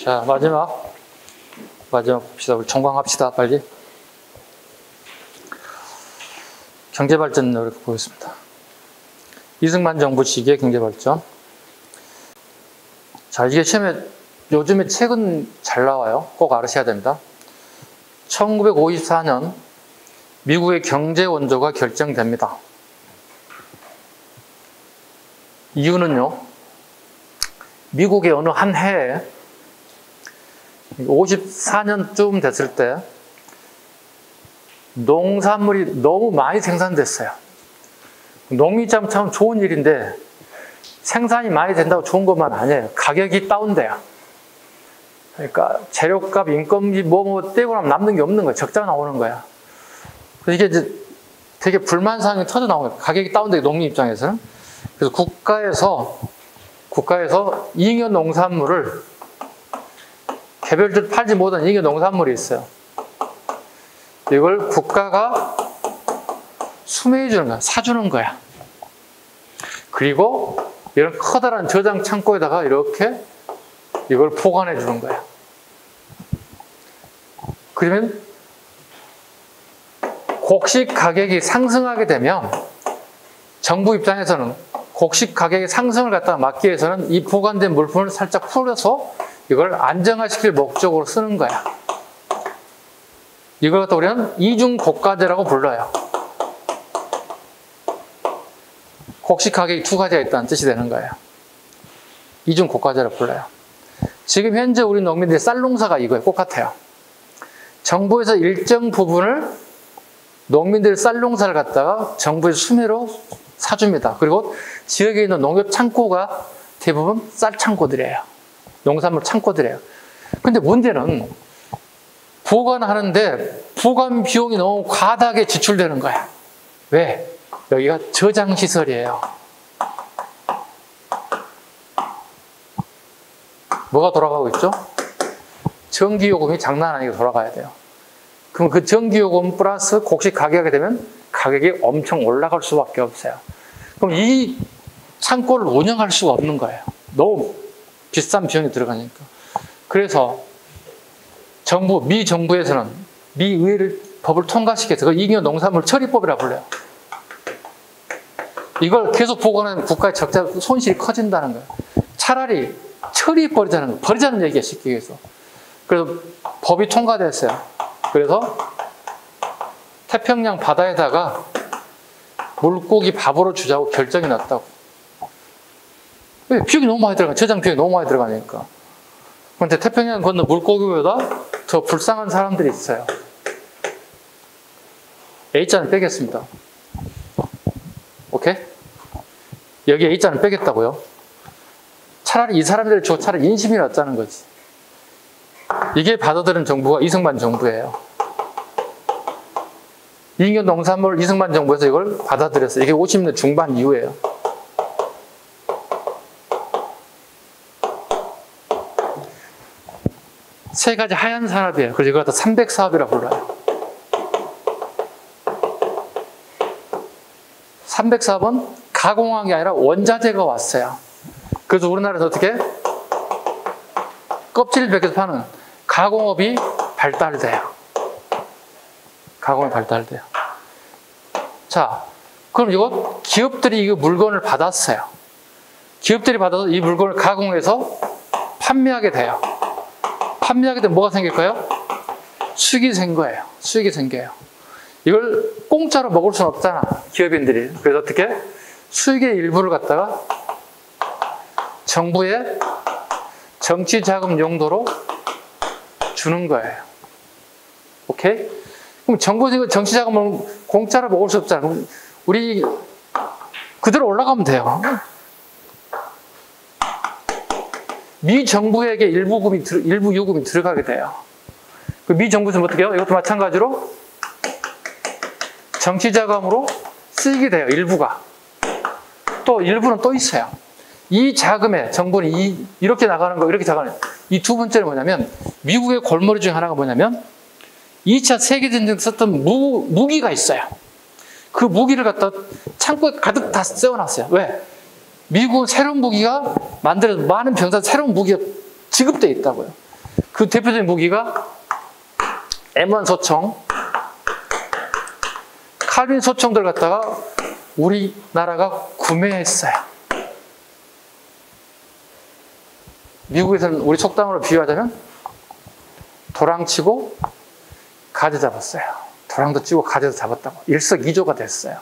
자, 마지막 봅시다. 우리 정광합시다, 빨리. 경제발전 이렇게 보겠습니다. 이승만 정부 시기의 경제발전. 자, 이게 요즘에 책은 잘 나와요. 꼭 알으셔야 됩니다. 1954년 미국의 경제 원조가 결정됩니다. 이유는요, 미국의 어느 한 해에 54년쯤 됐을 때 농산물이 너무 많이 생산됐어요. 농민입장은 참 좋은 일인데 생산이 많이 된다고 좋은 것만 아니에요. 가격이 다운돼요. 그러니까 재료값, 인건비 뭐 떼고 나면 남는 게 없는 거예요. 적자가 나오는 거야. 이게 이제 되게 불만사항이 터져 나오는 거예요. 가격이 다운돼요, 농민 입장에서는. 그래서 국가에서 잉여 농산물을 개별적으로 팔지 못한 잉여 농산물이 있어요. 이걸 국가가 수매해 주는 거야. 사주는 거야. 그리고 이런 커다란 저장 창고에다가 이렇게 이걸 보관해 주는 거야. 그러면 곡식 가격이 상승하게 되면 정부 입장에서는 곡식 가격의 상승을 갖다가 막기 위해서는 이 보관된 물품을 살짝 풀어서 이걸 안정화시킬 목적으로 쓰는 거야. 이걸 갖다 우리는 이중고가제라고 불러요. 곡식 가격이 두 가지가 있다는 뜻이 되는 거예요. 이중고가제라고 불러요. 지금 현재 우리 농민들의 쌀 농사가 이거예요. 똑같아요. 정부에서 일정 부분을 농민들의 쌀 농사를 갖다가 정부의 수매로 사줍니다. 그리고 지역에 있는 농협 창고가 대부분 쌀 창고들이에요. 농산물 창고들이에요. 근데 문제는 보관하는데 보관 비용이 너무 과다하게 지출되는 거야. 왜? 여기가 저장시설이에요. 뭐가 돌아가고 있죠? 전기요금이 장난 아니게 돌아가야 돼요. 그럼 그 전기요금 플러스 곡식 가격이 되면 가격이 엄청 올라갈 수밖에 없어요. 그럼 이 창고를 운영할 수가 없는 거예요. 너무 비싼 비용이 들어가니까. 그래서 미 정부에서는 미 의회를 법을 통과시켜서 그 잉여 농산물 처리법이라고 불러요. 이걸 계속 보고는 국가의 적자 손실이 커진다는 거예요. 차라리 처리해버리자는 거예요. 버리자는 얘기야, 쉽게 얘기해서. 그래서 법이 통과됐어요. 그래서 태평양 바다에다가 물고기 밥으로 주자고 결정이 났다고. 왜? 비용이 너무 많이 들어가. 저장 비용이 너무 많이 들어가니까. 그런데 태평양 건너 물고기보다 더 불쌍한 사람들이 있어요. A자는 빼겠습니다. 오케이? 여기 A자는 빼겠다고요? 차라리 이 사람들을 차라리 인심이 낫자는 거지. 이게 받아들인 정부가 이승만 정부예요. 잉여 농산물 이승만 정부에서 이걸 받아들였어요. 이게 50년 중반 이후예요. 세 가지 하얀 산업이에요. 그래서 이걸 갖다 300사업이라고 불러요. 300사업은 가공한 게 아니라 원자재가 왔어요. 그래서 우리나라에서 어떻게? 껍질을 벗겨서 파는 가공업이 발달돼요. 가공이 발달돼요. 자, 그럼 이거 기업들이 이 물건을 받았어요. 기업들이 받아서 이 물건을 가공해서 판매하게 돼요. 판매하게 되면 뭐가 생길까요? 수익이 생 거예요. 수익이 생겨요. 이걸 공짜로 먹을 수는 없잖아, 기업인들이. 그래서 어떻게? 수익의 일부를 갖다가 정부의 정치자금 용도로 주는 거예요. 오케이? 그럼 정부에서 정치자금을 공짜로 먹을 수 없잖아. 그럼 우리 그대로 올라가면 돼요. 미 정부에게 일부 요금이 들어가게 돼요. 그 미 정부에서 어떻게 해요? 이것도 마찬가지로 정치자금으로 쓰이게 돼요, 일부가. 또 일부는 또 있어요. 이 자금의 정분이 이렇게 나가는 거, 이렇게 나가는 이 두 번째는 뭐냐면, 미국의 골머리 중에 하나가 뭐냐면 2차 세계전쟁 썼던 무기가 있어요. 그 무기를 갖다 창고에 가득 다 세워놨어요. 왜? 미국은 새로운 무기가 만들어서 많은 병사 새로운 무기가 지급되어 있다고요. 그 대표적인 무기가 M1 소총, 칼빈 소총들 갖다가 우리나라가 구매했어요. 미국에서는 우리 속담으로 비유하자면 도랑치고 가재 잡았어요. 도랑도 치고 가재도 잡았다고. 일석이조가 됐어요.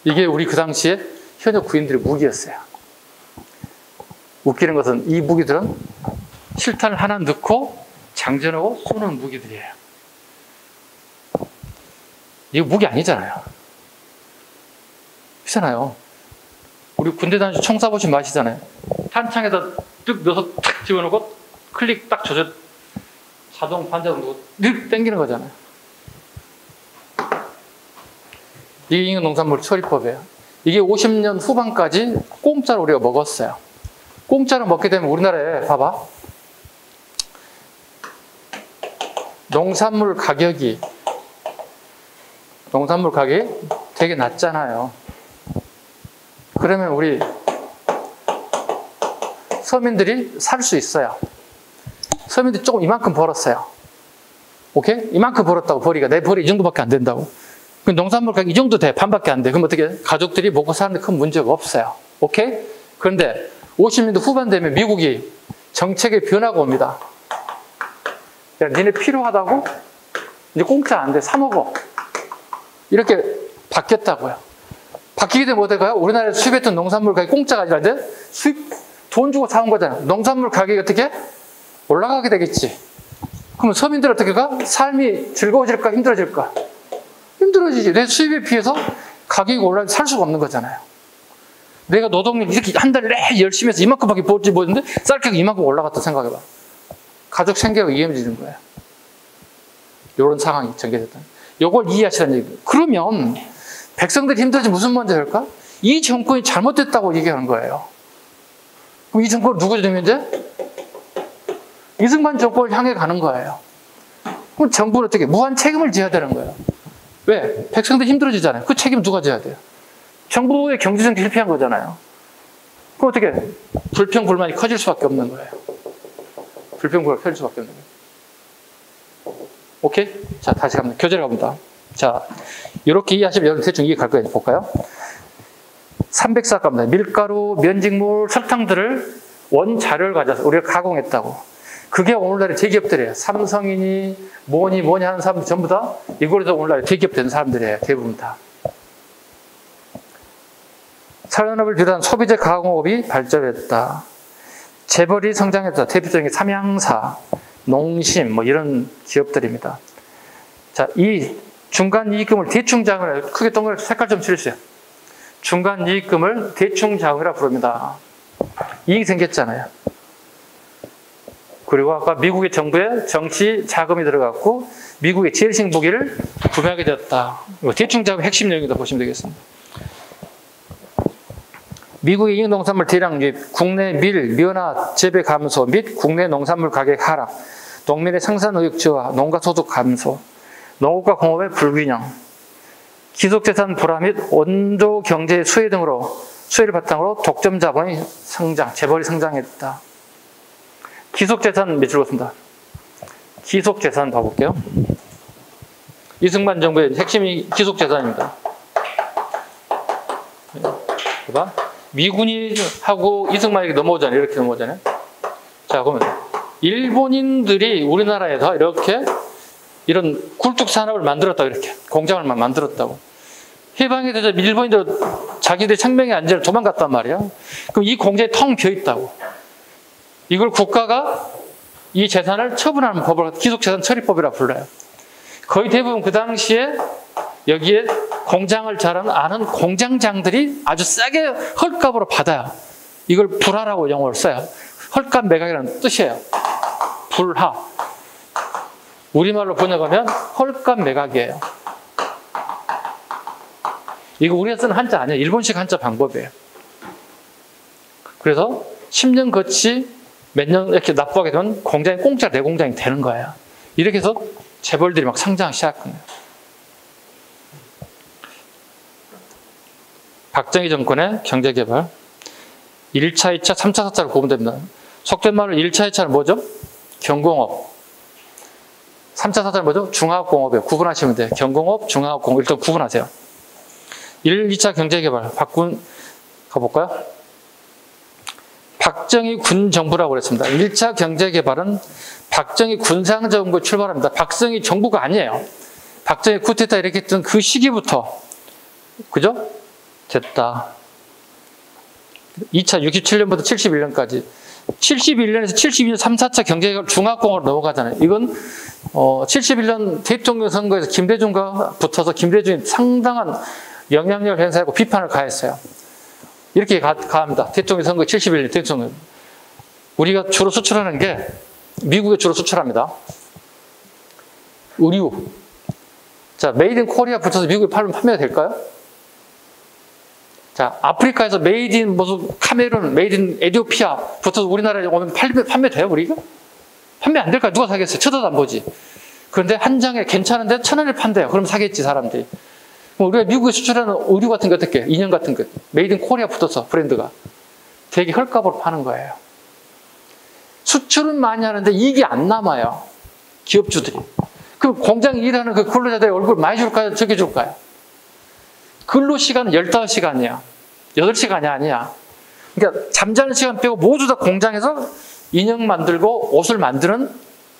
이게 우리 그 당시에 현역 군인들의 무기였어요. 웃기는 것은 이 무기들은 실탄을 하나 넣고 장전하고 쏘는 무기들이에요. 이거 무기 아니잖아요. 그렇잖아요. 우리 군대 다니면서 총 쏴보신 맛이잖아요. 탄창에다 뜩 넣어서 탁 집어넣고 클릭 딱 조절, 자동 반자동 누고 늘 당기는 거잖아요. 이게 인근 농산물 처리법이에요. 이게 50년 후반까지 공짜로 우리가 먹었어요. 공짜로 먹게 되면 우리나라에 봐봐. 농산물 가격이 되게 낮잖아요. 그러면 우리 서민들이 살 수 있어요. 서민들이 조금 이만큼 벌었어요. 오케이? 이만큼 벌었다고 벌이가. 내 벌이 이 정도밖에 안 된다고. 그 농산물 가격 이 정도 돼. 반밖에 안 돼. 그럼 어떻게 해? 가족들이 먹고 사는데 큰 문제가 없어요. 오케이? 그런데 50년대 후반 되면 미국이 정책의 변화가 옵니다. 야, 니네 필요하다고? 이제 공짜 안 돼. 사 먹어. 이렇게 바뀌었다고요. 바뀌게 되면 어떨까요? 우리나라에서 수입했던 농산물 가격이 공짜가 아니라 이제 돈 주고 사온 거잖아요. 농산물 가격이 어떻게? 올라가게 되겠지. 그러면 서민들 어떻게 가? 삶이 즐거워질까? 힘들어질까? 힘들어지지. 내 수입에 비해서 가격이 올라서 살 수가 없는 거잖아요. 내가 노동력 이렇게 한 달 내내 열심히 해서 이만큼밖에 벌지 못했는데 쌀가격이 이만큼 올라갔다 생각해봐. 가족 생계가 위험해지는 거예요. 이런 상황이 전개됐다. 이걸 이해하시라는 얘기예요. 그러면 백성들이 힘들어지면 무슨 문제 될까? 이 정권이 잘못됐다고 얘기하는 거예요. 그럼 이 정권은 누구 되면 이제? 이승만 정권을 향해 가는 거예요. 그럼 정부는 어떻게? 무한 책임을 져야 되는 거예요. 왜? 백성들이 힘들어지잖아요. 그 책임 누가 져야 돼요? 정부의 경제적 실패한 거잖아요. 그럼 어떻게? 불평, 불만이 커질 수밖에 없는 거예요. 불평, 불만이 커질 수밖에 없는 거예요. 오케이? 자, 다시 갑니다. 교재를 가봅니다. 자, 이렇게 이해하시면 여러분 대충 이해 갈 거예요. 볼까요? 304 갑니다. 밀가루, 면직물, 설탕들을 원자료를 가져서 우리가 가공했다고. 그게 오늘날의 대기업들이에요. 삼성이니 뭐니 하는 사람들 전부 다 이걸로 오늘날의 대기업 된 사람들이에요. 대부분 다. 산업을 비롯한 소비재 가공업이 발전했다. 재벌이 성장했다. 대표적인 게 삼양사, 농심 뭐 이런 기업들입니다. 자, 이 중간 이익금을 대충자금을 크게 동그랗게 색깔 좀 칠해주세요. 중간 이익금을 대충자금이라 부릅니다. 이익이 생겼잖아요. 그리고 아까 미국의 정부에 정치 자금이 들어갔고 미국의 제일식 무기를 구매하게 되었다. 대충자금의 핵심 내용이다 보시면 되겠습니다. 미국의 인農産물 대량 유입, 국내 밀, 면화 재배 감소 및 국내 농산물 가격 하락, 농민의 생산 의욕 저하, 농가 소득 감소, 농업과 공업의 불균형, 기속재산 불화 및 원조 경제의 수혜 등으로 수혜를 바탕으로 독점 자본이 성장, 재벌이 성장했다. 기속재산 밑줄 긋습니다. 기속재산 봐볼게요. 이승만 정부의 핵심이 기속재산입니다. 봐봐. 미군이 하고 이승만에게 넘어오잖아요. 이렇게 넘어오잖아요. 자, 그러면 일본인들이 우리나라에서 이렇게 이런 굴뚝 산업을 만들었다. 이렇게 공장을 만들었다고. 해방이 되자 일본인들 자기들 생명의 안전을 도망갔단 말이야. 그럼 이 공장이 텅 비어 있다고. 이걸 국가가 이 재산을 처분하는 법을 기속재산 처리법이라고 불러요. 거의 대부분 그 당시에 여기에 공장을 잘 아는 공장장들이 아주 싸게 헐값으로 받아요. 이걸 불화라고 영어를 써요. 헐값 매각이라는 뜻이에요. 불화. 우리말로 번역하면 헐값 매각이에요. 이거 우리가 쓰는 한자 아니에요. 일본식 한자 방법이에요. 그래서 10년 거치 몇 년 이렇게 납부하게 되면 공장이 공짜 내 공장이 되는 거예요. 이렇게 해서 재벌들이 막 상장하기 시작한 거예요. 박정희 정권의 경제개발 1차, 2차, 3차, 4차로 구분됩니다. 속된 말로 1차, 2차는 뭐죠? 경공업. 3차, 4차는 뭐죠? 중화학공업이에요. 구분하시면 돼요. 경공업, 중화학공업 일단 구분하세요. 1, 2차 경제개발 가볼까요? 박정희 군정부라고 그랬습니다. 1차 경제개발은 박정희 군상정부 출발합니다. 박정희 정부가 아니에요. 박정희 쿠데타 이렇게 했던 그 시기부터 그죠? 됐다. 2차 67년부터 71년까지 71년에서 72년 3, 4차 경제개발 중화공업으로 넘어가잖아요. 이건 71년 대통령 선거에서 김대중과 붙어서 김대중이 상당한 영향력을 행사하고 비판을 가했어요. 이렇게 가합니다. 대통령 선거 71년 대통령. 우리가 주로 수출하는 게 미국에 주로 수출합니다. 의류. 자, 메이드 인 코리아 붙어서 미국에 팔면 판매가 될까요? 자, 아프리카에서 메이드 인 무슨 카메룬, 메이드 인 에티오피아 붙어서 우리나라에 오면 판매돼요, 우리가? 판매 안 될까? 누가 사겠어요? 쳐다도 안 보지. 그런데 한 장에 괜찮은데 1,000원에 판대요. 그럼 사겠지, 사람들이. 우리가 미국에 수출하는 의류 같은 거 어떻게? 인형 같은 거. 메이드 인 코리아 붙어서 브랜드가. 되게 헐값으로 파는 거예요. 수출은 많이 하는데 이익이 안 남아요. 기업주들이. 그럼 공장 일하는 그 근로자들의 얼굴 많이 줄까요? 적게 줄까요? 근로시간은 15시간이야. 8시간이 아니야. 그러니까 잠자는 시간 빼고 모두 다 공장에서 인형 만들고 옷을 만드는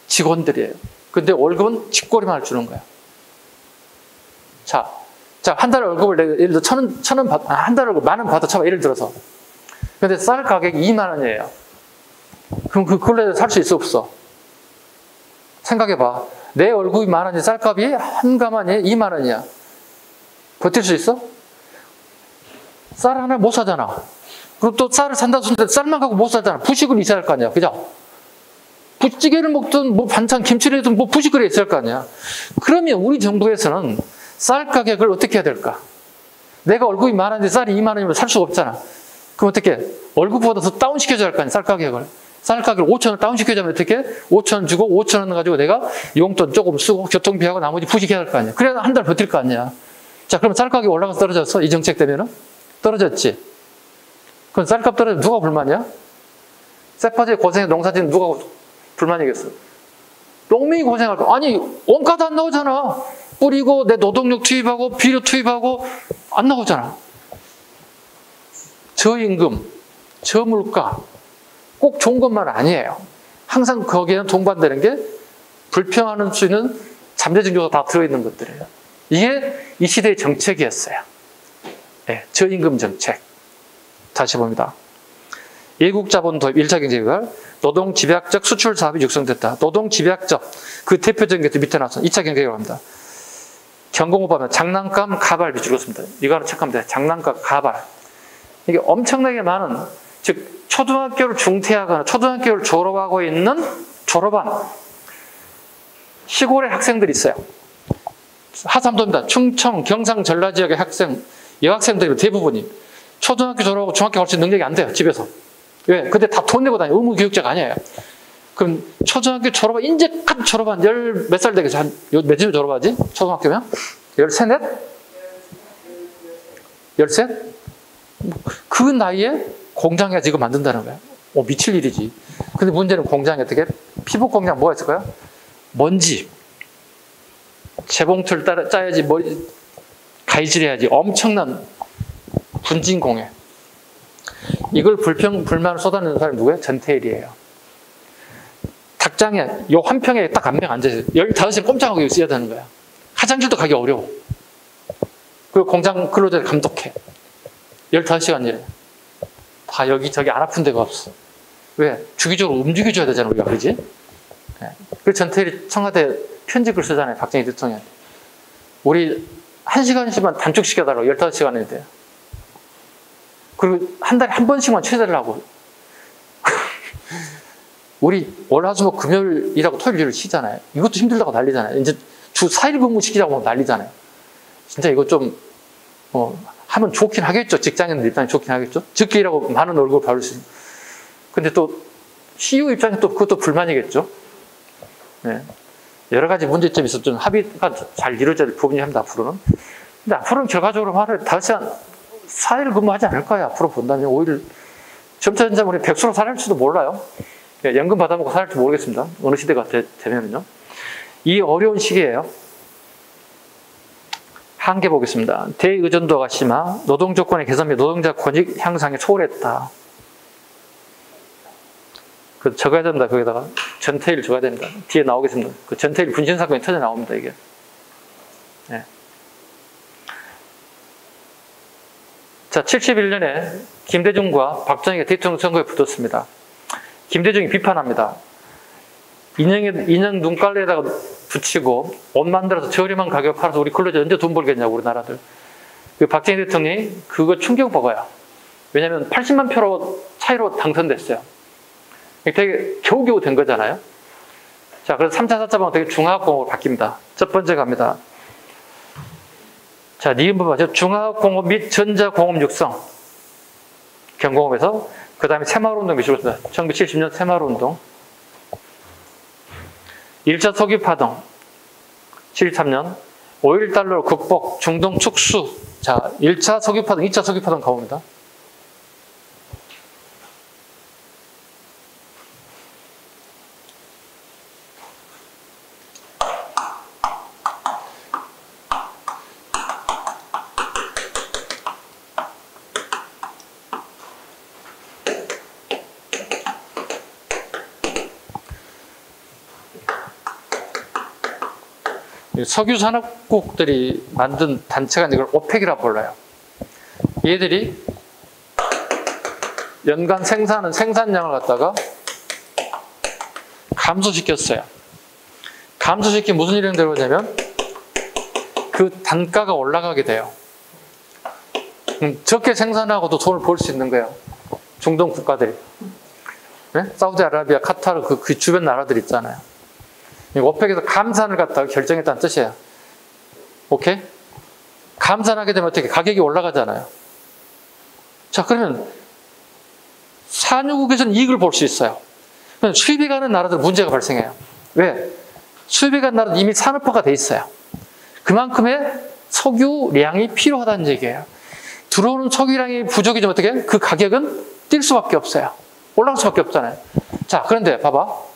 직원들이에요. 근데 월급은 집꼬리만 주는 거야. 자, 한 달 월급을 내가 예를 들어 1,000원 한 달 월급 10,000원 받아 쳐봐. 예를 들어서. 근데 쌀 가격이 2만 원이에요. 그럼 그걸로 살 수 있어, 없어? 생각해봐. 내 월급이 10,000원이 쌀값이 한 가마니에 2만 원이야. 버틸 수 있어? 쌀 하나 못 사잖아. 그럼 또 쌀을 산다 손데 쌀만 갖고 못 살잖아. 부식은 있어야 할 거 아니야. 그죠? 찌개를 먹든 뭐 반찬 김치를 해든 뭐 부식거리 있어야 할 거 아니야. 그러면 우리 정부에서는 쌀 가격을 어떻게 해야 될까? 내가 월급이 10,000원인데 쌀이 2만 원이면 살 수가 없잖아. 그럼 어떻게? 월급보다 더 다운시켜줘야 할 거 아니야, 쌀 가격을. 쌀 가격을 5,000원 다운시켜주면 어떻게? 5,000원 주고 5,000원 가지고 내가 용돈 조금 쓰고 교통비하고 나머지 부식해야 할 거 아니야. 그래야 한 달 버틸 거 아니야. 자, 그럼 쌀 가격이 올라가서 떨어졌어? 이 정책 때문에는? 떨어졌지. 그럼 쌀값 떨어지면 누가 불만이야? 쇠파지에 고생해서 농사 짓는 누가 불만이겠어? 농민이 고생할 거. 아니, 원가도 안 나오잖아. 뿌리고 내 노동력 투입하고 비료 투입하고 안 나오잖아. 저임금, 저물가 꼭 좋은 것만 아니에요. 항상 거기에는 동반되는 게 불평하는 수 있는 잠재적 요소가 다 들어있는 것들이에요. 이게 이 시대의 정책이었어요. 네, 저임금 정책. 다시 봅니다. 일국자본 도입 1차 경제개발, 노동집약적 수출 사업이 육성됐다. 노동집약적, 그 대표적인 게 밑에 나와서 2차 경제개발입니다. 경공업 하면 장난감, 가발비 줄였습니다. 이거 하나 체크하면 돼요. 장난감, 가발. 이게 엄청나게 많은, 즉 초등학교를 중퇴하거나 초등학교를 졸업하고 있는 졸업한 시골의 학생들이 있어요. 하삼도입니다. 충청, 경상, 전라 지역의 학생, 여학생들이 대부분이 초등학교 졸업하고 중학교 갈 수 있는 능력이 안 돼요, 집에서. 왜? 근데 다 돈 내고 다녀요. 의무교육자가 아니에요. 그럼 초등학교 졸업한, 인제 갓 졸업한 몇 살 되겠어? 한, 몇쯤 졸업하지? 초등학교면? 13? 13? 그 나이에 공장에 지금 만든다는 거야. 미칠 일이지. 근데 문제는 공장이 어떻게? 피복 공장 뭐가 있을까요? 먼지. 재봉틀 짜야지, 가위질해야지. 엄청난 분진공해. 이걸 불만을 쏟아내는 사람이 누구예요? 전태일이에요. 닭장에, 요 한 평에 딱 한 명 앉아있어요. 15시간 꼼짝하고 있어야 되는 거야. 화장실도 가기 어려워. 그리고 공장 근로자를 감독해. 15시간 일해. 다 여기저기 안 아픈 데가 없어. 왜? 주기적으로 움직여줘야 되잖아, 우리가. 그러지? 네. 그래서 전태일이 청와대 편집을 쓰잖아요, 박정희 대통령. 우리 1시간씩만 단축시켜달라고, 15시간인데. 그리고 한 달에 한 번씩만 최대라고. 우리 월화수목 금요일 일하고 토요일 일을 쉬잖아요. 이것도 힘들다고 난리잖아요. 이제 주 4일 근무 시키자고 하면 난리잖아요. 진짜 이거 좀 하면 좋긴 하겠죠. 직장인들 입장에 좋긴 하겠죠. 적게 일하고 많은 월급을 받을 수 있는. 근데 또 CEO 입장에 또 그것도 불만이겠죠. 네. 여러 가지 문제점이 있어서 좀 합의가 잘 이루어져야 될 부분이 합니다, 앞으로는. 근데 앞으로는 결과적으로 말을 5시간 4일 근무하지 않을 거예요. 앞으로 본다면 5일. 점차 우리 백수로 살할지도 몰라요. 연금 받아먹고 살할지 모르겠습니다. 어느 시대가 되면요. 이 어려운 시기예요. 한계 보겠습니다. 대의존도가 심하, 노동 조건의 개선 및 노동자 권익 향상에 소홀했다. 그 적어야 된다. 거기다가 전태일 적어야 됩니다. 뒤에 나오겠습니다. 그 전태일 분신 사건이 터져 나옵니다. 이게. 네. 자, 71년에 김대중과 박정희가 대통령 선거에 붙었습니다. 김대중이 비판합니다. 인형 눈깔레에다가 붙이고 옷 만들어서 저렴한 가격에 팔아서 우리 근로자 언제 돈 벌겠냐고, 우리나라들. 그 박정희 대통령이 그거 충격 먹어요. 왜냐하면 80만 표로 차이로 당선됐어요. 되게 겨우겨우 된 거잖아요. 자, 그래서 3차, 4차 방은 되게 중화학공업으로 바뀝니다. 첫 번째 갑니다. 자, 니은부 맞죠? 중화학공업 및 전자공업 육성. 경공업에서, 그 다음에 새마을운동 미술입니다. 1970년 새마을운동. 1차 석유파동. 73년. 5.1달러 극복, 중동 축수. 자, 1차 석유파동, 2차 석유파동 가봅니다. 석유산업국들이 만든 단체가 이걸 오펙이라고 불러요. 얘들이 연간 생산량을 갖다가 감소시켰어요. 감소시키면 무슨 일이 되냐면 그 단가가 올라가게 돼요. 적게 생산하고도 돈을 벌 수 있는 거예요. 중동 국가들이. 네? 사우디아라비아, 카타르 그 주변 나라들 있잖아요. 오펙에서 감산을 갖다가 결정했다는 뜻이에요. 오케이? 감산하게 되면 어떻게 가격이 올라가잖아요. 자, 그러면 산유국에서는 이익을 볼 수 있어요. 그럼 수입이 가는 나라들은 문제가 발생해요. 왜? 수입이 가는 나라는 이미 산업화가 돼 있어요. 그만큼의 석유량이 필요하다는 얘기예요. 들어오는 석유량이 부족해지면 어떻게 해요? 그 가격은 뛸 수밖에 없어요. 올라갈 수밖에 없잖아요. 자, 그런데 봐봐.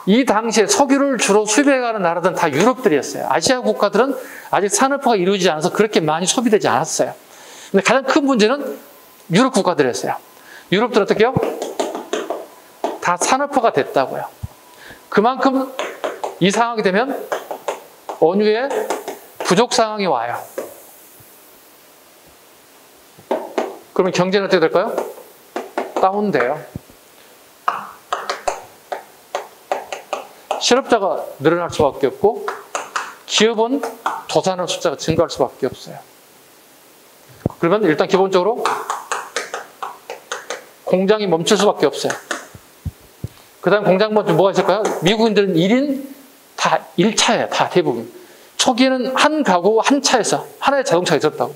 이 당시에 석유를 주로 수입해가는 나라들은 다 유럽들이었어요. 아시아 국가들은 아직 산업화가 이루어지지 않아서 그렇게 많이 소비되지 않았어요. 근데 가장 큰 문제는 유럽 국가들이었어요. 유럽들은 어떻게 해요? 다 산업화가 됐다고요. 그만큼 이 상황이 되면 원유의 부족 상황이 와요. 그러면 경제는 어떻게 될까요? 다운돼요. 실업자가 늘어날 수밖에 없고 기업은 도산하는 숫자가 증가할 수밖에 없어요. 그러면 일단 기본적으로 공장이 멈출 수밖에 없어요. 그 다음 공장 멈추면 뭐가 있을까요? 미국인들은 1인 다 1차예요. 다 대부분. 초기에는 한 가구 한 차에서 하나의 자동차가 있었다고.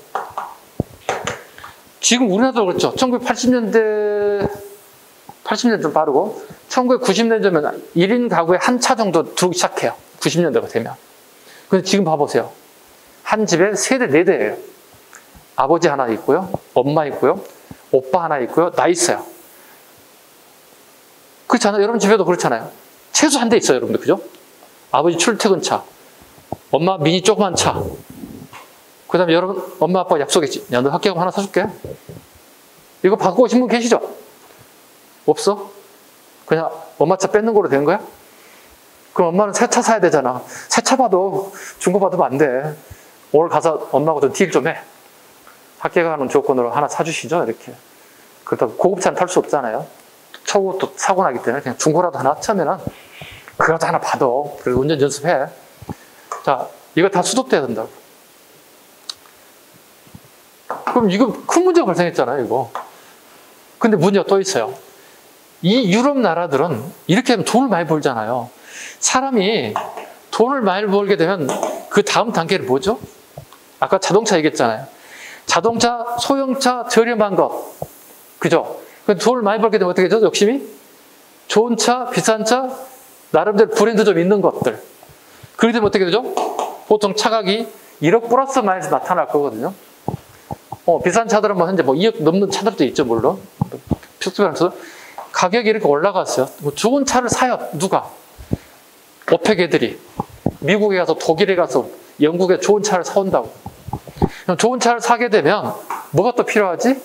지금 우리나라도 그렇죠. 80년대 좀 빠르고 1990년 되면 1인 가구에 한 차 정도 들어오기 시작해요. 90년대가 되면. 근데 지금 봐보세요. 한 집에 세대, 4대예요. 아버지 하나 있고요. 엄마 있고요. 오빠 하나 있고요. 나 있어요. 그렇잖아요. 여러분 집에도 그렇잖아요. 최소 한 대 있어요. 여러분들. 그죠? 아버지 출퇴근차. 엄마 미니 조그만 차. 그 다음에 여러분 엄마 아빠 약속했지. 야, 너 학교금 하나 사줄게. 이거 바꾸고 오신 분 계시죠? 없어? 그냥 엄마 차 뺏는 거로 된 거야? 그럼 엄마는 새 차 사야 되잖아. 새 차 봐도 중고 받으면 안 돼. 오늘 가서 엄마하고 좀 딜 좀 해. 학교 가는 조건으로 하나 사주시죠. 이렇게. 그렇다고 고급차는 탈 수 없잖아요. 초고 또 사고 나기 때문에 그냥 중고라도 하나 처면은 그거라도 하나 받아. 그래서 운전 연습해. 자, 이거 다 수독돼야 된다고. 그럼 이거 큰 문제가 발생했잖아요. 이거. 근데 문제가 또 있어요. 이 유럽 나라들은 이렇게 하면 돈을 많이 벌잖아요. 사람이 돈을 많이 벌게 되면 그 다음 단계는 뭐죠? 아까 자동차 얘기했잖아요. 자동차, 소형차 저렴한 것. 그죠? 돈을 많이 벌게 되면 어떻게 되죠? 욕심이? 좋은 차, 비싼 차, 나름대로 브랜드 좀 있는 것들. 그렇게 되면 어떻게 되죠? 보통 차각이 1억 플러스 마이너스 나타날 거거든요. 비싼 차들은 뭐 현재 뭐 2억 넘는 차들도 있죠, 물론. 특수변에서 가격이 이렇게 올라갔어요. 뭐 좋은 차를 사요, 누가? 오펙 애들이. 미국에 가서, 독일에 가서, 영국에 좋은 차를 사온다고. 좋은 차를 사게 되면 뭐가 또 필요하지?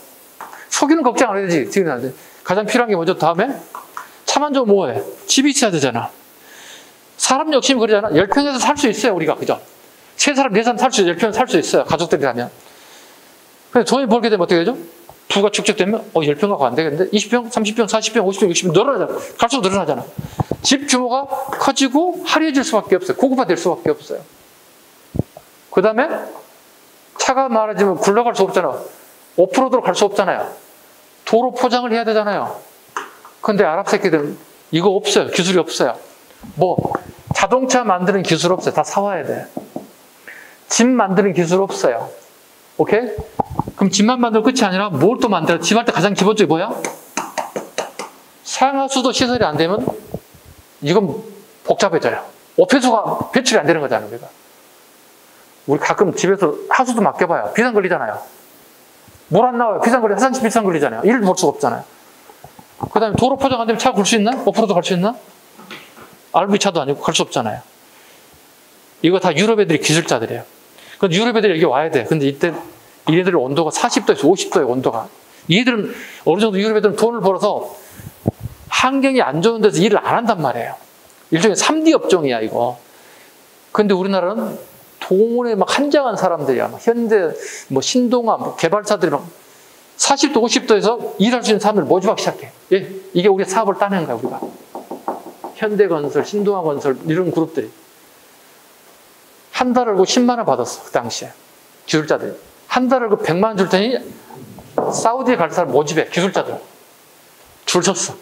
소비는 걱정 안 해야 되지. 지금 가장 필요한 게 뭐죠? 다음에 차만 좀 뭐해? 집이 있어야 되잖아. 사람 욕심이 그러잖아. 10평에서 살 수 있어요, 우리가. 그죠? 3사람, 4사람 살 수 있어요. 10평에서 살 수 있어요. 가족들이라면. 근데 돈이 벌게 되면 어떻게 되죠? 부가 축적되면 10평 갖고 안 되겠는데 20평, 30평, 40평, 50평, 60평 늘어나잖아. 갈수록 늘어나잖아. 집 규모가 커지고 화려해질 수밖에 없어요. 고급화될 수밖에 없어요. 그 다음에 차가 많아지면 굴러갈 수 없잖아. 오프로드로 갈 수 없잖아요. 도로 포장을 해야 되잖아요. 근데 아랍 새끼들은 이거 없어요. 기술이 없어요. 뭐 자동차 만드는 기술 없어요. 다 사와야 돼. 집 만드는 기술 없어요. 오케이? 그럼 집만 만들면 끝이 아니라 뭘 또 만들어? 집 할 때 가장 기본적이 뭐야? 상하수도 시설이 안 되면 이건 복잡해져요. 오폐수가 배출이 안 되는 거잖아요. 우리 가끔 집에서 하수도 맡겨봐요. 비상 걸리잖아요. 물 안 나와요. 비상 걸리, 화장실 비상 걸리잖아요. 일을 볼 수가 없잖아요. 그 다음에 도로 포장 안 되면 차 굴 수 있나? 오프로드 갈 수 있나? RV차도 아니고 갈 수 없잖아요. 이거 다 유럽 애들이 기술자들이에요. 근데 유럽 애들이 여기 와야 돼. 근데 이때 얘네들의 온도가 40도에서 50도의 온도가. 얘들은 어느 정도 유럽 애들은 돈을 벌어서 환경이 안 좋은 데서 일을 안 한단 말이에요. 일종의 3D 업종이야, 이거. 근데 우리나라는 돈에 막 한장한 사람들이야. 막 현대, 뭐 신동아, 뭐 개발사들이 막 40도, 50도에서 일할 수 있는 사람들 모집하기 시작해. 예, 이게 우리 사업을 따낸 거야, 우리가. 현대건설, 신동아건설, 이런 그룹들이. 한 달을 그 10만 원 받았어, 그 당시에. 기술자들이. 한 달을 그 100만 원 줄 테니 사우디에 갈 사람 모집해, 기술자들. 줄 섰어.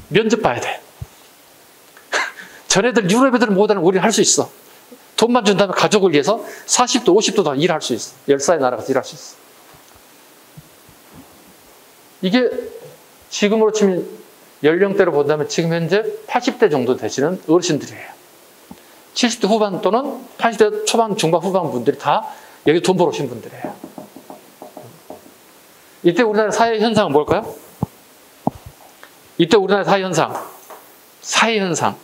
면접 봐야 돼. 전애들, 유럽 애들은 못하는 우리는 할 수 있어. 돈만 준다면 가족을 위해서 40도, 50도 다 일할 수 있어. 10살에 나라가서 일할 수 있어. 이게 지금으로 치면 연령대로 본다면 지금 현재 80대 정도 되시는 어르신들이에요. 70대 후반 또는 80대 초반, 중반, 후반 분들이 다 여기 돈 벌어오신 분들이에요. 이때 우리나라 사회 현상은 뭘까요? 이때 우리나라 사회 현상.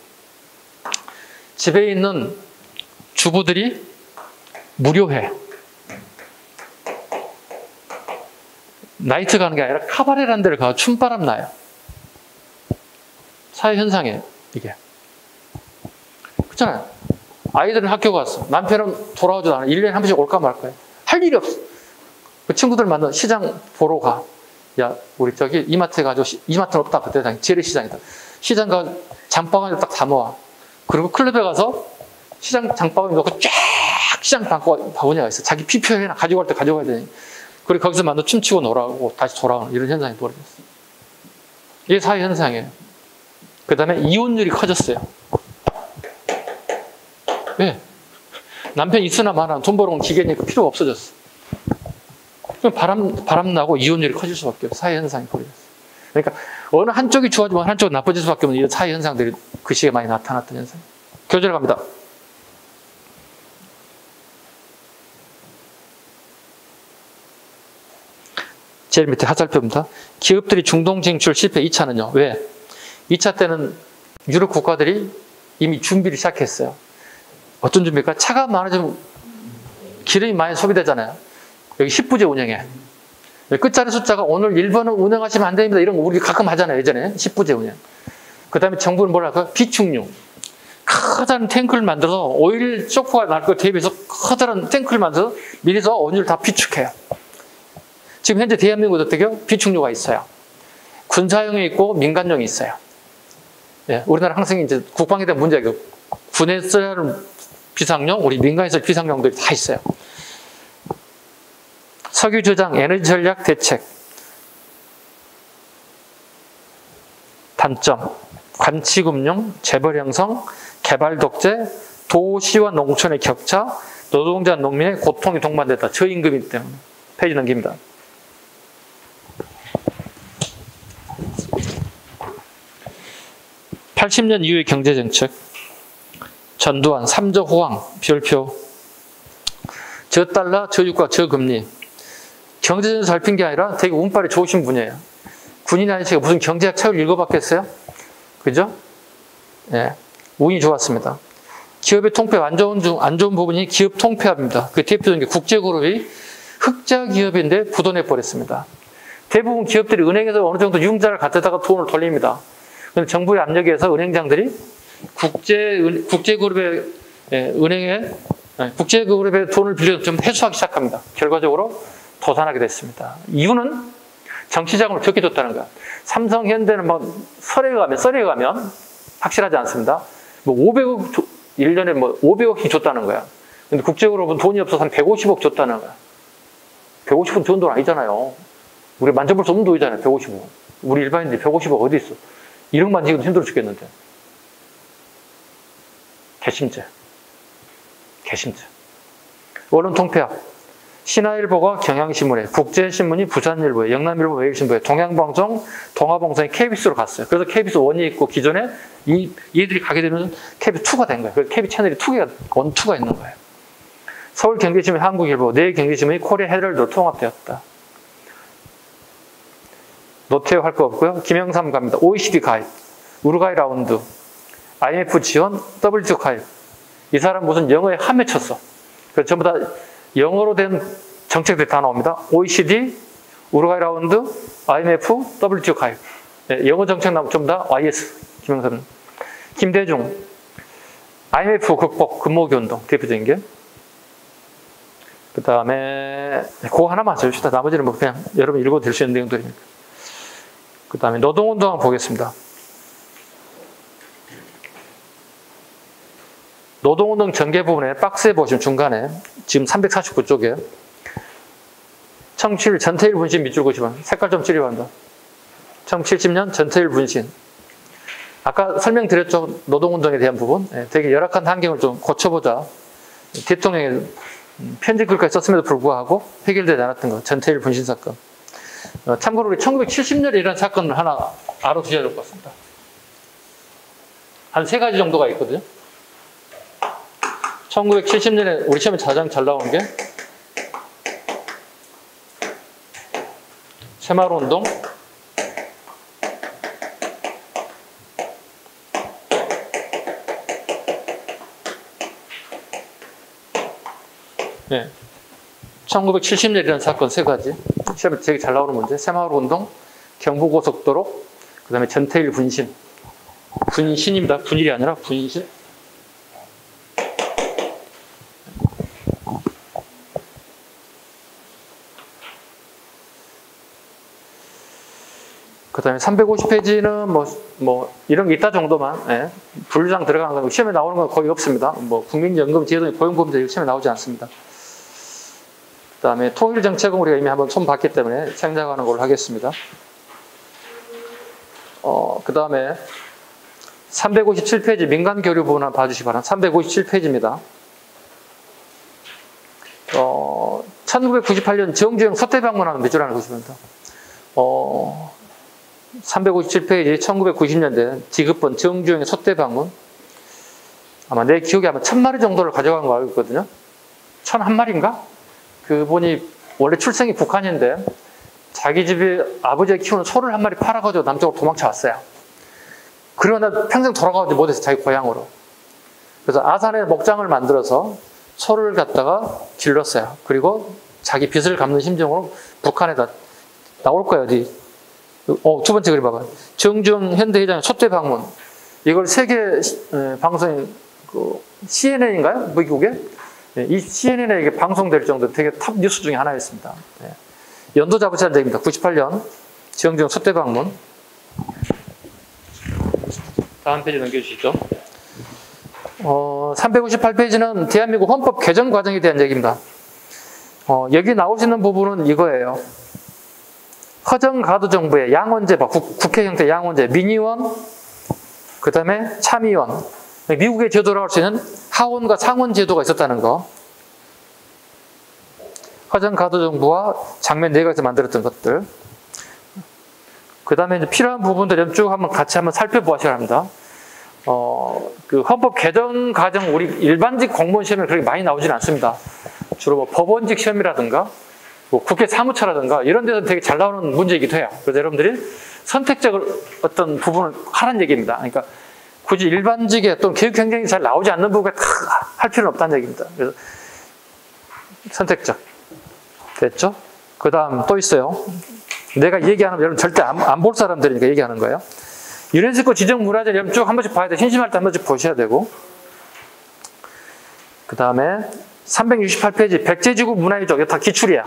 집에 있는 주부들이 무료회. 나이트 가는 게 아니라 카바레라는 데를 가서 춤바람 나요. 사회 현상이에요, 이게. 그렇잖아요. 아이들은 학교 갔어. 남편은 돌아오지도 않아. 1년에 한 번씩 올까 말까. 할 일이 없어. 그 친구들 만나 시장 보러 가. 야, 우리 저기 이마트에 가지고, 이마트는 없다. 그때 당시 재래시장이다. 시장 가 장바구니를 딱 담아와. 그리고 클럽에 가서 시장 장바구니 넣고 쫙 시장 바구니가 있어. 자기 피표에나 가져갈 때 가져가야 되니. 그리고 거기서 만나 춤추고 놀아고 다시 돌아오는 이런 현상이 벌어졌어요. 이게 사회 현상이에요. 그 다음에 이혼율이 커졌어요. 왜? 남편 있으나 마나 돈 벌어온 기계니까 필요가 없어졌어. 그럼 바람 나고 이혼율이 커질 수밖에 없어요. 사회 현상이 벌어졌어요. 그러니까 어느 한쪽이 좋아지면 한쪽이 나빠질 수밖에 없는 이런 사회 현상들이 그 시기에 많이 나타났던 현상. 교재를 갑니다. 제일 밑에 하살표입니다. 기업들이 중동 진출 실패 2차는요. 왜? 2차 때는 유럽 국가들이 이미 준비를 시작했어요. 어떤 준비일까? 차가 많아지면 기름이 많이 소비되잖아요. 여기 10부제 운영해. 끝자리 숫자가 오늘 1번은 운영하시면 안 됩니다. 이런 거 우리 가끔 하잖아요. 예전에 10부제 운영. 그 다음에 정부는 뭐라 할까? 비축류. 커다란 탱크를 만들어서 오일 쇼크가 날 거 대비해서 커다란 탱크를 만들어서 미리서 원유를 다 비축해요. 지금 현재 대한민국은 어떻게요? 비축류가 있어요. 군사용이 있고 민간용이 있어요. 예, 우리나라 항상 이제 국방에 대한 문제가 군에 써야 하는 비상용, 우리 민간에 쓸 비상용들이 다 있어요. 석유 저장, 에너지 전략 대책. 단점, 관치금융, 재벌 형성, 개발 독재, 도시와 농촌의 격차, 노동자 농민의 고통이 동반됐다. 저임금이기 때문에. 페이지 넘깁니다. (80년) 이후의 경제정책. 전두환 3조 호황 별표. 저달러, 저유가, 저금리. 경제적으로 잘 핀 게 아니라 되게 운빨이 좋으신 분이에요. 군인 아저씨가 무슨 경제학 책을 읽어봤겠어요? 그죠? 예, 운이 좋았습니다. 기업의 통폐 안 좋은 부분이 기업 통폐합입니다. 그 대표적인 게 국제그룹이 흑자 기업인데 부도내 버렸습니다. 대부분 기업들이 은행에서 어느 정도 융자를 갖다가 돈을 돌립니다. 그런데 정부의 압력에 의해서 은행장들이 국제그룹의 은행에 국제그룹의 돈을 빌려서 좀 회수하기 시작합니다. 결과적으로 도산하게 됐습니다. 이유는 정치자금을 적게 줬다는 거야. 삼성, 현대는 막 썰에 가면 확실하지 않습니다. 뭐 500억 1년에 뭐 500억씩 줬다는 거야. 근데 국제그룹은 돈이 없어서 한 150억 줬다는 거야. 150억 좋은 돈 아니잖아요. 우리 만져볼 수 없는 돈이잖아요. 150억. 우리 일반인들이 150억 어디 있어? 1억 만지기도 힘들어 죽겠는데. 개심죄. 언론 통폐합. 신화일보가 경향신문에, 국제신문이 부산일보에, 영남일보 매일신보에, 동양방송, 동아방송이 KBS로 갔어요. 그래서 KBS 1이 있고 기존에 얘들이 가게 되면 KBS 2가 된 거예요. 그래서 KBS 채널이 2가 있는 거예요. 서울경제신문, 한국일보, 내일경제신문이 코리아 헤럴드로 통합되었다. 노트에 할 거 없고요. 김영삼 갑니다. OECD 가입, 우루과이 라운드, IMF 지원, WTO 가입. 이 사람 무슨 영어에 한 맺혔어. 그래서 전부 다 영어로 된 정책들이 다 나옵니다. OECD, 우루과이 라운드, IMF, WTO 가입. 네, 영어 정책 나오면 전부 다 YS. 김영삼. 김대중, IMF 극복, 근무기 운동 대표적인 게. 그 다음에 그거 하나만 써줍시다. 나머지는 뭐 그냥 여러분 읽어도 될 수 있는 내용들이니까. 그 다음에 노동운동 한번 보겠습니다. 노동운동 전개 부분에 박스에 보시면 중간에 지금 349쪽에 1700 전태일 분신 밑줄 그시면 색깔 좀 칠해봐한다. 1970년 전태일 분신. 아까 설명드렸죠. 노동운동에 대한 부분. 되게 열악한 환경을 좀 고쳐보자. 대통령의 편지 글까지 썼음에도 불구하고 해결되지 않았던 거. 전태일 분신 사건. 참고로 우리 1970년에 이런 사건을 하나 알아두셔야 될 것 같습니다. 한 3가지 정도가 있거든요. 1970년에 우리 시험에 가장 잘 나오는 게 새마을운동, 네. 1970년에 이런 사건 3가지. 시험에 되게 잘 나오는 문제. 새마을운동, 경부고속도로, 그 다음에 전태일 분신. 분신입니다. 분일이 아니라 분신. 그 다음에 350페이지는 뭐 이런 게 있다 정도만, 예. 분류장 들어가는 건 시험에 나오는 건 거의 없습니다. 뭐 국민연금, 제도의 고용보험제 시험에 나오지 않습니다. 그 다음에 통일정책은 우리가 이미 한번 손 봤기 때문에 생략하는 걸로 하겠습니다. 그 다음에 357페이지 민간교류 부분 한번 봐주시기 바랍니다. 357페이지입니다. 1998년 정주영 서태방문하는 몇 줄 하나 보시면 됩니다. 357페이지 1990년대 디귿번 정주영의 소떼방문. 아마 내 기억에 아마 1000마리 정도를 가져간 거 알고 있거든요. 1001마리인가? 그분이 원래 출생이 북한인데 자기 집에 아버지가 키우는 소를 한 마리 팔아가지고 남쪽으로 도망쳐 왔어요. 그러나 평생 돌아가지 못해서 자기 고향으로. 그래서 아산에 목장을 만들어서 소를 갖다가 길렀어요. 그리고 자기 빚을 갚는 심정으로 북한에다 나올 거예요. 어디. 2번째 그림 봐봐요. 정주영 현대회장의 소떼 방문. 이걸 세계 방송인 CNN인가요? 미국에? 이 CNN에 이게 방송될 정도 되게 탑 뉴스 중에 하나였습니다. 연도 잡으셔야 됩니다. 98년 정주영 소떼 방문. 다음 페이지 넘겨주시죠. 358페이지는 대한민국 헌법 개정 과정에 대한 얘기입니다. 여기 나오시는 부분은 이거예요. 허정가두 정부의 양원제, 국회 형태 양원제, 민의원, 그 다음에 참의원. 미국의 제도라고 할 수 있는 하원과 상원 제도가 있었다는 거. 화정가도정부와 장면 내각에서 만들었던 것들. 그 다음에 이제 필요한 부분들 쭉 한번 같이 한번 살펴보셔야 합니다. 그 헌법 개정 과정 우리 일반직 공무원 시험에 그렇게 많이 나오지는 않습니다. 주로 뭐 법원직 시험이라든가 뭐 국회 사무처라든가 이런 데서 되게 잘 나오는 문제이기도 해요. 그래서 여러분들이 선택적으로 어떤 부분을 하라는 얘기입니다. 그러니까 굳이 일반직에 또는 교육행정이 잘 나오지 않는 부분에 다 할 필요는 없다는 얘기입니다. 그래서 선택적. 됐죠? 그 다음 또 있어요. 내가 얘기하는 여러분 절대 안 볼 사람들이니까 얘기하는 거예요. 유네스코 지정 문화재 여러분 쭉 한 번씩 봐야 돼. 심심할 때 한 번씩 보셔야 되고. 그 다음에 368페이지 백제지구 문화유적 이거 다 기출이야.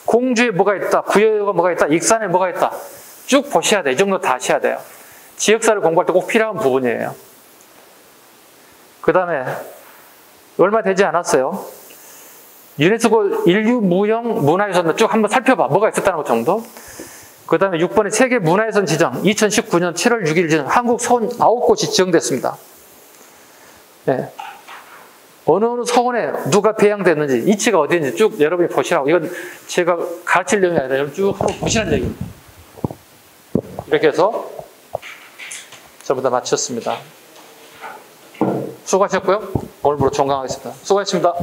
공주에 뭐가 있다, 부여가 뭐가 있다, 익산에 뭐가 있다 쭉 보셔야 돼. 이 정도 다 하셔야 돼요. 지역사를 공부할 때 꼭 필요한 부분이에요. 그 다음에 얼마 되지 않았어요. 유네스코 인류 무형 문화유산 쭉 한번 살펴봐. 뭐가 있었다는 것 정도. 그 다음에 6번에 세계 문화유산 지정 2019년 7월 6일 지정 한국 서원 9곳이 지정됐습니다. 네. 어느 서원에 누가 배양됐는지 위치가 어디인지 쭉 여러분이 보시라고. 이건 제가 가르칠 내용이 아니라 여러분 쭉 한번 보시라는 얘기입니다. 이렇게 해서 전부 다 마쳤습니다. 수고하셨고요. 오늘부로 종강하겠습니다. 수고하셨습니다.